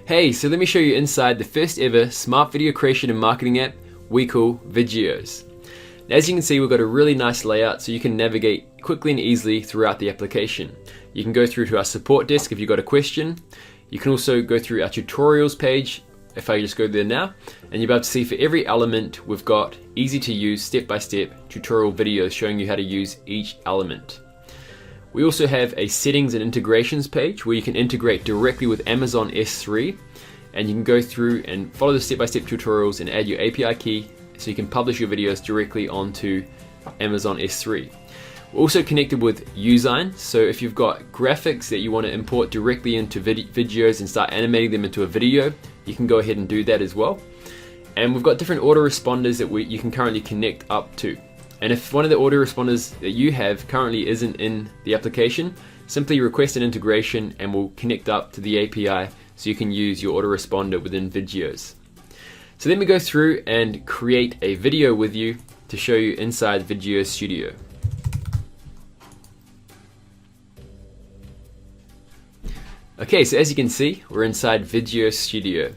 Hey, so let me show you inside the first ever smart video creation and marketing app we call Vidgeos. As you can see, we've got a really nice layout so you can navigate quickly and easily throughout the application. You can go through to our support desk if you've got a question. You can also go through our tutorials page, if I just go there now, and you'll be able to see for every element we've got easy to use step-by-step tutorial videos showing you how to use each element. We also have a settings and integrations page where you can integrate directly with Amazon S3, and you can go through and follow the step-by-step tutorials and add your API key so you can publish your videos directly onto Amazon S3. We're also connected with Usign, so if you've got graphics that you want to import directly into Vidgeos and start animating them into a video, you can go ahead and do that as well. And we've got different autoresponders that you can currently connect up to. And if one of the autoresponders that you have currently isn't in the application, simply request an integration and we'll connect up to the API so you can use your autoresponder within Vidgeos. So let me go through and create a video with you to show you inside Vidgeos Studio. Okay, so as you can see, we're inside Vidgeos Studio.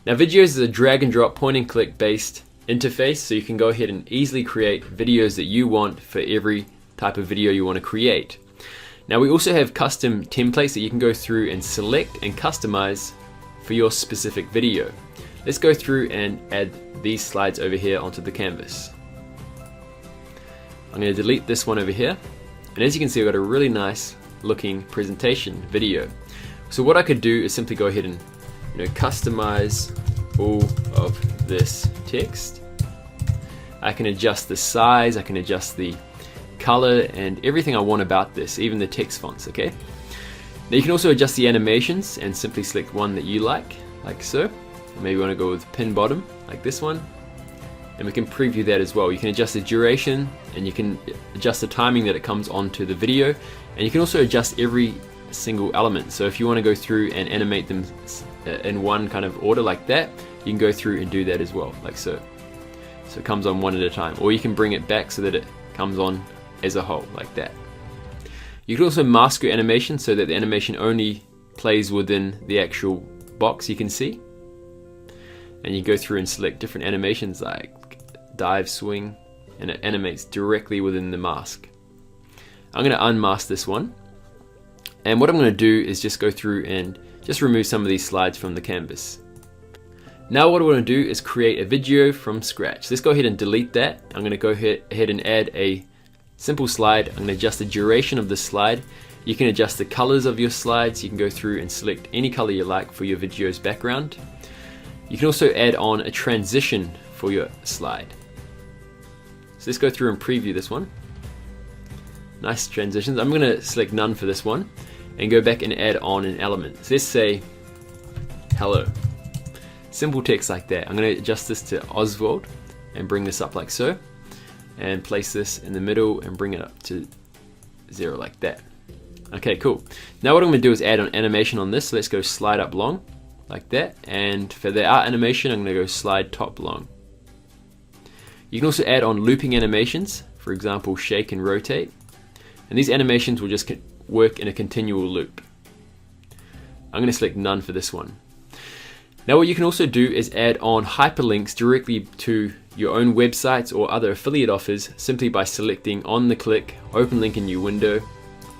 Now Vidgeos is a drag and drop point and click based interface, so you can go ahead and easily create videos that you want for every type of video you want to create. Now we also have custom templates that you can go through and select and customize for your specific video. Let's go through and add these slides over here onto the canvas. I'm going to delete this one over here, and as you can see, I've got a really nice looking presentation video. So what I could do is simply go ahead and customize all of this text. I can adjust the size, I can adjust the color and everything I want about this, even the text fonts, okay? Now you can also adjust the animations and simply select one that you like so. Maybe you want to go with pin bottom, like this one. And we can preview that as well. You can adjust the duration and you can adjust the timing that it comes onto the video. And you can also adjust every single element. So if you want to go through and animate them in one kind of order like that, you can go through and do that as well, like so. So it comes on one at a time. Or you can bring it back so that it comes on as a whole, like that. You can also mask your animation so that the animation only plays within the actual box you can see. And you go through and select different animations like dive, swing, and it animates directly within the mask. I'm going to unmask this one. And what I'm going to do is just go through and just remove some of these slides from the canvas. Now what I want to do is create a video from scratch. Let's go ahead and delete that. I'm going to go ahead and add a simple slide. I'm going to adjust the duration of the slide. You can adjust the colors of your slides. You can go through and select any color you like for your video's background. You can also add on a transition for your slide. So let's go through and preview this one. Nice transitions. I'm going to select none for this one and go back and add on an element. So let's say hello. Simple text like that. I'm going to adjust this to Oswald and bring this up like so, and place this in the middle and bring it up to 0 like that. Okay, cool. Now what I'm going to do is add an animation on this. So let's go slide up long like that, and for the art animation I'm going to go slide top long. You can also add on looping animations, for example shake and rotate, and these animations will just work in a continual loop. I'm going to select none for this one. Now what you can also do is add on hyperlinks directly to your own websites or other affiliate offers simply by selecting on the click, open link in new window,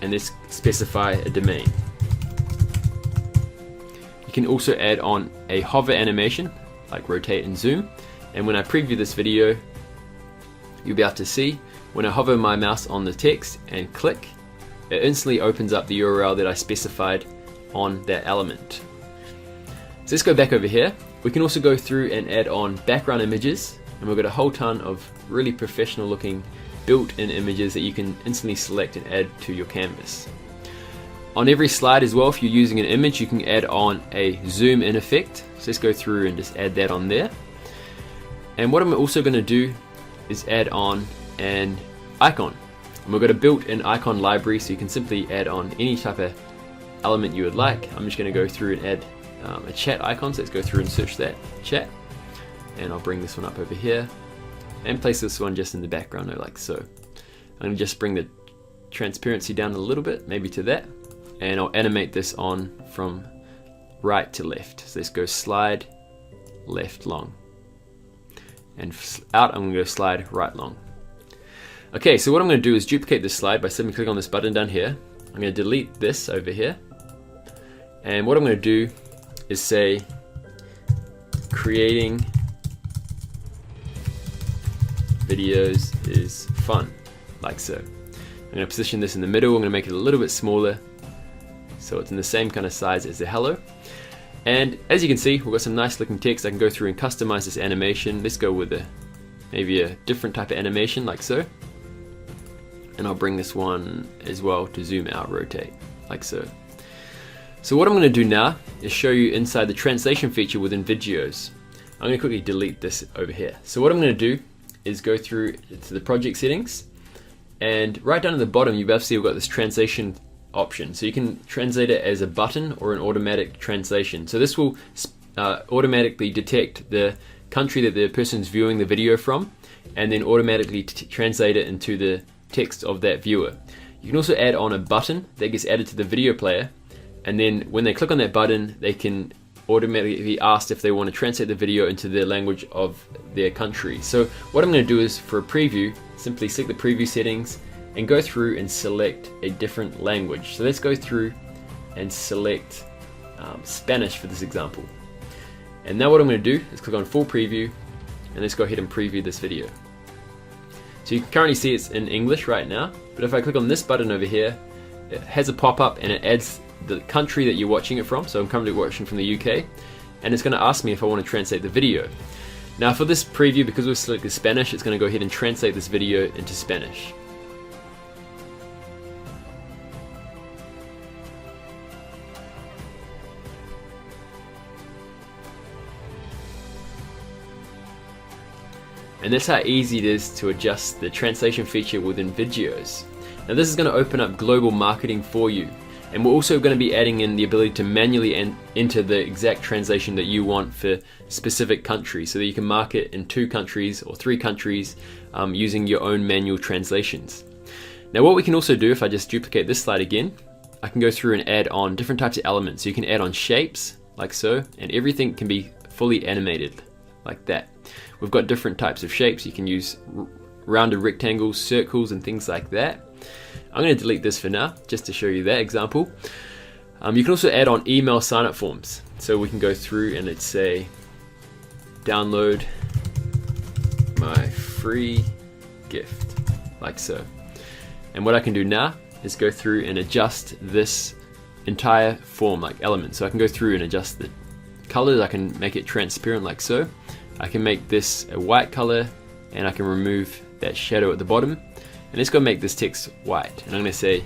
and let's specify a domain. You can also add on a hover animation like rotate and zoom, and when I preview this video you'll be able to see when I hover my mouse on the text and click, it instantly opens up the URL that I specified on that element. So let's go back over here. We can also go through and add on background images, and we've got a whole ton of really professional looking built-in images that you can instantly select and add to your canvas. On every slide as well, if you're using an image, you can add on a zoom in effect. So let's go through and just add that on there. And what I'm also going to do is add on an icon. And we've got a built-in icon library, so you can simply add on any type of element you would like. I'm just going to go through and add a chat icon, so let's go through and search that chat, and I'll bring this one up over here and place this one just in the background like so. I'm going to just bring the transparency down a little bit, maybe to that, and I'll animate this on from right to left. So let's go slide left long. And out, I'm going to go slide right long. Okay, so what I'm going to do is duplicate this slide by simply clicking on this button down here. I'm going to delete this over here. And what I'm going to do is say, creating videos is fun, like so. I'm going to position this in the middle. I'm going to make it a little bit smaller so it's in the same kind of size as the hello. And as you can see, we've got some nice looking text. I can go through and customize this animation. Let's go with maybe a different type of animation, like so. And I'll bring this one as well to zoom out, rotate, like so. So what I'm going to do now is show you inside the translation feature within Vidgeos. I'm going to quickly delete this over here. So what I'm going to do is go through to the project settings, and right down at the bottom you've obviously got this translation option. So you can translate it as a button or an automatic translation. So this will automatically detect the country that the person's viewing the video from, and then automatically translate it into the text of that viewer. You can also add on a button that gets added to the video player, and then when they click on that button, they can automatically be asked if they want to translate the video into the language of their country. So what I'm going to do is, for a preview, simply select the preview settings and go through and select a different language. So let's go through and select Spanish for this example. And now what I'm going to do is click on full preview, and let's go ahead and preview this video. So you can currently see it's in English right now, but if I click on this button over here, it has a pop-up and it adds the country that you're watching it from. So I'm currently watching from the UK, and it's going to ask me if I want to translate the video. Now for this preview, because we've selected Spanish, it's going to go ahead and translate this video into Spanish. And that's how easy it is to adjust the translation feature within Vidgeos. Now this is going to open up global marketing for you. And we're also going to be adding in the ability to manually enter the exact translation that you want for specific countries, so that you can market in 2 countries or 3 countries using your own manual translations. Now what we can also do, if I just duplicate this slide again, I can go through and add on different types of elements. So you can add on shapes, like so, and everything can be fully animated, like that. We've got different types of shapes. You can use rounded rectangles, circles, and things like that. I'm going to delete this for now, just to show you that example. You can also add on email sign-up forms. So we can go through and let's say, download my free gift, like so. And what I can do now is go through and adjust this entire form, like element. So I can go through and adjust the colors. I can make it transparent, like so. I can make this a white color, and I can remove that shadow at the bottom. And let's go make this text white. And I'm going to say,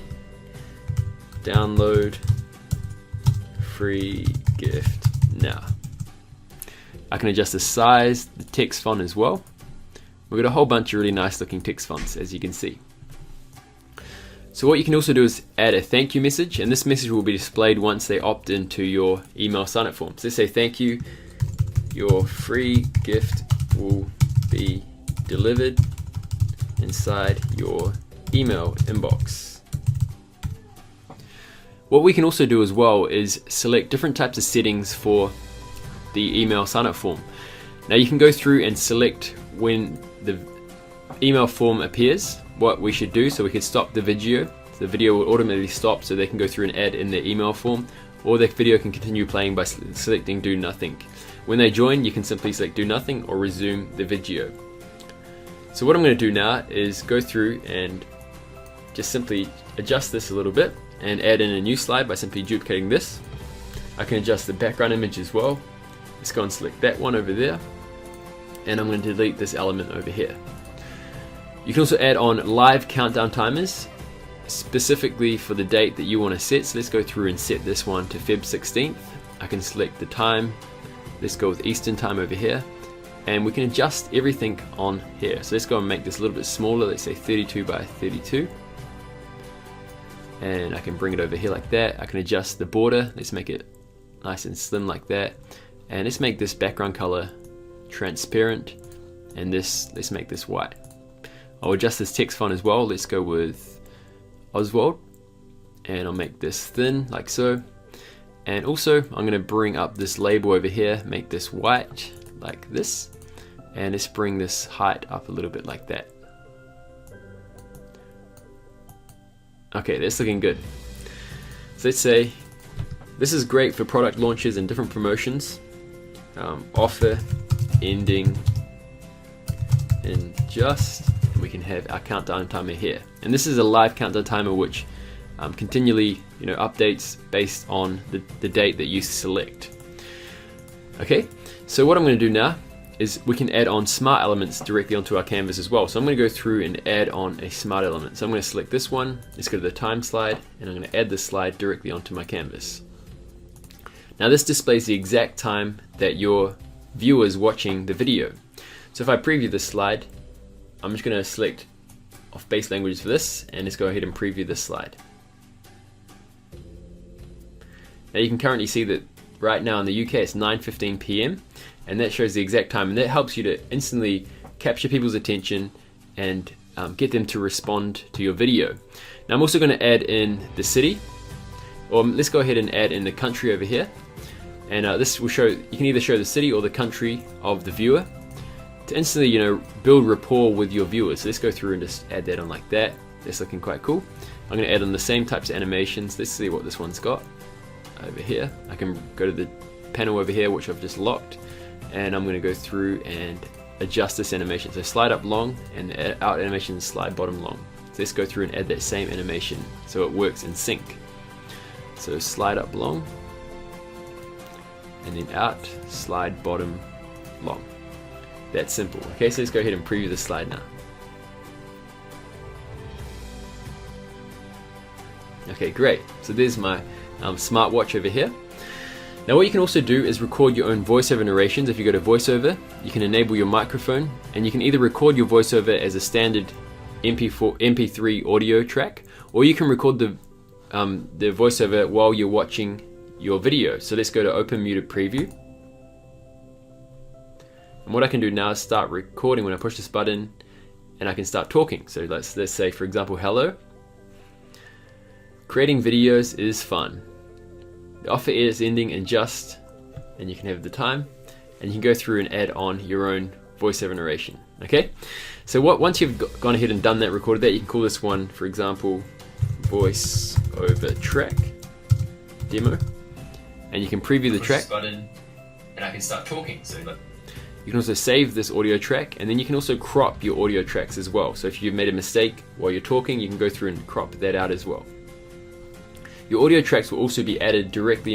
download free gift now. I can adjust the size, the text font as well. We've got a whole bunch of really nice looking text fonts, as you can see. So what you can also do is add a thank you message, and this message will be displayed once they opt into your email sign-up form. So let's say, thank you, your free gift will be delivered inside your email inbox. What we can also do as well is select different types of settings for the email sign-up form. Now you can go through and select when the email form appears, what we should do. So we could stop the video. So the video will automatically stop, so they can go through and add in their email form, or the video can continue playing by selecting do nothing. When they join, you can simply select do nothing or resume the video. So what I'm going to do now is go through and just simply adjust this a little bit and add in a new slide by simply duplicating this. I can adjust the background image as well. Let's go and select that one over there, and I'm going to delete this element over here. You can also add on live countdown timers specifically for the date that you want to set. So let's go through and set this one to Feb 16th. I can select the time. Let's go with Eastern time over here, and we can adjust everything on here. So let's go and make this a little bit smaller. Let's say 32 by 32, and I can bring it over here like that. I can adjust the border. Let's make it nice and slim like that, and let's make this background color transparent, and let's make this white. I'll adjust this text font as well. Let's go with Oswald, and I'll make this thin like so. And also I'm going to bring up this label over here, make this white like this, and let's bring this height up a little bit like that. Okay, that's looking good. So let's say this is great for product launches and different promotions. Offer ending in just, we can have our countdown timer here. And this is a live countdown timer which continually updates based on the date that you select. Okay, so what I'm going to do now is we can add on smart elements directly onto our canvas as well. So I'm going to go through and add on a smart element. So I'm going to select this one, let's go to the time slide, and I'm going to add this slide directly onto my canvas. Now this displays the exact time that your viewer is watching the video. So if I preview this slide, I'm just going to select off base languages for this, and let's go ahead and preview this slide. Now you can currently see that right now in the UK it's 9:15 PM, and that shows the exact time, and that helps you to instantly capture people's attention and get them to respond to your video. Now I'm also going to add in the city, or let's go ahead and add in the country over here, and this will show, you can either show the city or the country of the viewer to instantly build rapport with your viewers. So let's go through and just add that on like that. That's looking quite cool. I'm going to add on the same types of animations. Let's see what this one's got over here. I can go to the panel over here which I've just locked, and I'm going to go through and adjust this animation. So slide up long, and the out animation slide bottom long. So let's go through and add that same animation so it works in sync. So slide up long, and then out, slide bottom long. That's simple. Okay, so let's go ahead and preview the slide now. Okay, great. So there's my smartwatch over here. Now what you can also do is record your own voiceover narrations. If you go to voiceover, you can enable your microphone, and you can either record your voiceover as a standard MP3 audio track, or you can record the voiceover while you're watching your video. So let's go to open muted preview. And what I can do now is start recording when I push this button, and I can start talking. So let's say, for example, hello. Creating videos is fun. The offer is ending in just, and you can have the time, and you can go through and add on your own voiceover narration. Okay, so once you've gone ahead and done that, recorded that, you can call this one, for example, voiceover track demo, and you can preview the track button, and I can start talking. So you can also save this audio track, and then you can also crop your audio tracks as well. So if you've made a mistake while you're talking, you can go through and crop that out as well. Your audio tracks will also be added directly